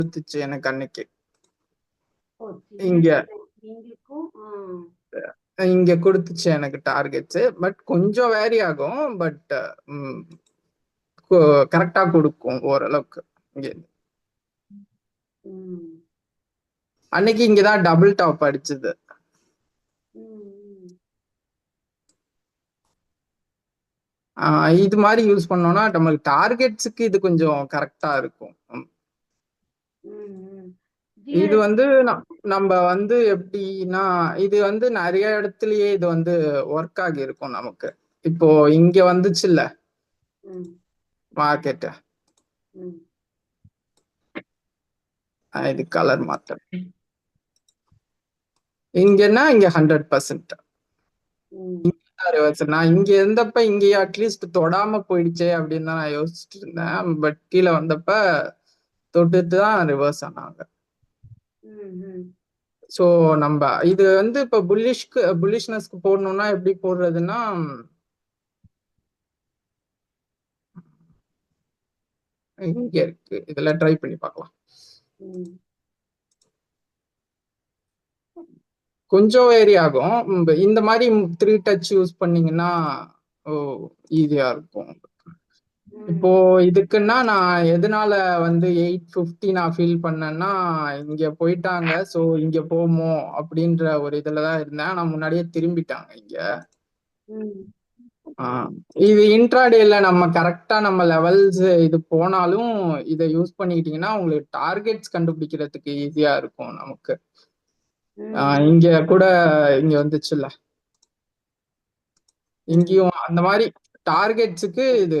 கொடுத்துச்சு எனக்கு அன்னைக்கு. ஓ, இங்க எங்களுக்கும் இங்க கொடுத்துச்சு எனக்கு டார்கெட்ஸ். பட் கொஞ்சம் வேரி ஆகும். பட் கரெக்டா கொடுக்கும் ஓரளவுக்கு. இங்க அன்னைக்கு இங்கதான் டபுள் டாப் அடிச்சது. இது மாதிரி யூஸ் பண்ணோம்னா நம்மளுக்கு டார்கெட்ஸுக்கு இது கொஞ்சம் கரெக்டா இருக்கும். இது வந்து நம்ம வந்து எப்படின்னா, இது வந்து நிறைய இடத்துலயே இது வந்து ஒர்க் ஆகி இருக்கும் நமக்கு. இப்போ இங்க வந்துச்சுல்ல மார்க்கெட், இது கலர் மாத்தம் இங்கன்னா இங்க 100%. நான் இங்க இருந்தப்ப இங்க அட்லீஸ்ட் தொடாம போயிடுச்சே அப்படின்னு தான் நான் யோசிச்சுட்டு இருந்தேன். பட் கீழே வந்தப்ப தொட்டுட்டு தான் ரிவர்ஸ் ஆனாங்க. ஸோ நம்ம இது வந்து இப்ப புல்லிஷ்னஸ்க்கு போடணும்னா எப்படி போடுறதுன்னா, இங்க இருக்கு, இதுல ட்ரை பண்ணி பார்க்கலாம். கொஞ்சம் வேரி ஆகும். இந்த மாதிரி 3 டச் யூஸ் பண்ணீங்கன்னா ஈஸியா இருக்கும். இப்போ இதுக்குன்னா நான் எதனால வந்து 850 நான் ஃபீல் பண்ணேன்னா, இங்க போயிட்டாங்க ஸோ இங்க போமோ அப்படின்ற ஒரு இதுலதான் இருந்தேன். நான் முன்னாடியே திரும்பிட்டாங்க இங்க. இது இன்ட்ராடேல நம்ம கரெக்டா நம்ம லெவல்ஸ் இது போனாலும் இதை யூஸ் பண்ணிக்கிட்டீங்கன்னா உங்களுக்கு டார்கெட்ஸ் கண்டுபிடிக்கிறதுக்கு ஈஸியா இருக்கும் நமக்கு. இங்க கூட இங்க வந்துச்சுல்ல, இங்கேயும் அந்த மாதிரி டார்கெட்ஸுக்கு இது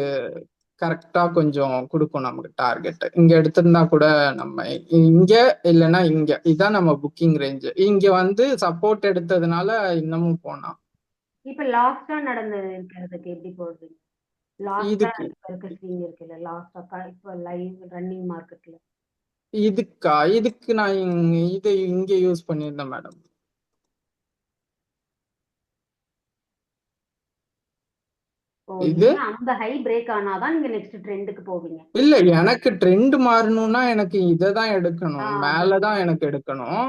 கரெக்டா கொஞ்சம் கொடுக்கும் நமக்கு. டார்கெட் இங்க எடுத்திருந்தா கூட நம்ம இங்க இல்லைன்னா இங்க, இதுதான் நம்ம புக்கிங் ரேஞ்ச். இங்க வந்து சப்போர்ட் எடுத்ததுனால இன்னமும் போனா. இப்ப லாஸ்டா நடந்தது இருக்கிறதுக்கு எப்படி போடுது? லாஸ்டா இருக்குல்ல, லாஸ்டா இப்ப லைவ் ரன்னிங் மார்க்கெட்ல இதுக்கு நான் இதை இங்க யூஸ் பண்ணியிருந்தேன் மேடம். இது அந்த ஹை பிரேக் ஆனாதான் நீங்க நெக்ஸ்ட் ட்ரெண்டுக்கு போவீங்க. இல்ல, எனக்கு ட்ரெண்ட் மாறணும்னா எனக்கு இததான் எடுக்கணும், மேலதான் எனக்கு எடுக்கணும்.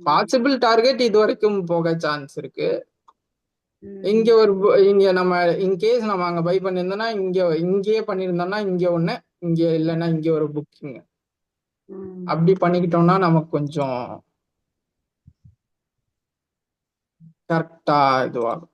பாசிபிள் டார்கெட் இது வரைக்கும் போக சான்ஸ் இருக்கு. இங்க இங்க நம்ம இன்கேஸ் நம்ம அங்க பை பண்ணிருந்தோம்னா இங்கேயே பண்ணிருந்தோம்னா இங்க ஒண்ணு, இங்க இல்லைன்னா இங்க ஒரு புக்கிங் அப்படி பண்ணிக்கிட்டோம்னா நமக்கு கொஞ்சம் கரெக்டா இதுவாகும்.